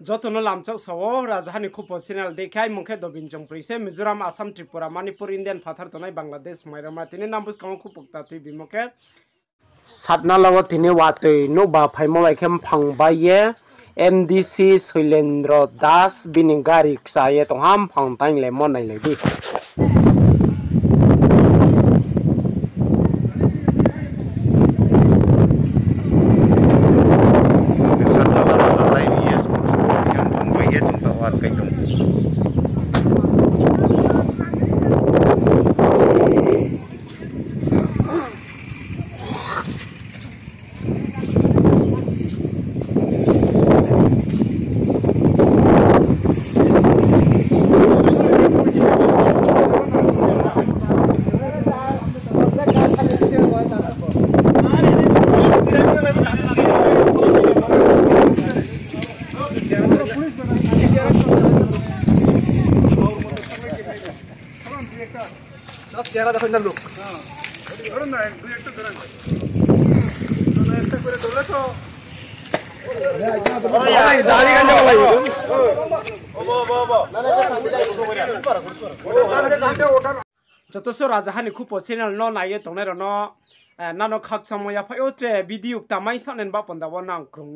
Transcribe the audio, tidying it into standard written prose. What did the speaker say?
Jotono lamchok sawo Rajahani Kupo Sinal Dekai Munke Dobin Jongprise Mizoram Assam Tripura Manipur Indian Pathar Tonai Bangladesh Mairama Tini Nambus Kamu Kupukta Tui Bimoke Satna Lawa Tini Watui No Ba Paimo Laikem Pangbaye MDC Soilendro Das Biningari Ksaye Tongham Pangtang Lemon Lebi चेहरा देखो इधर लोग करो ना एक तो करें तो ऐसा करे तो लो ओए दाढ़ी करने वाला है Jotoso Rajahani Kupo Sinal no Naye Tonero no Nano Kak Samoya Payotre Bidiuk Tamai Son and Baponda one krung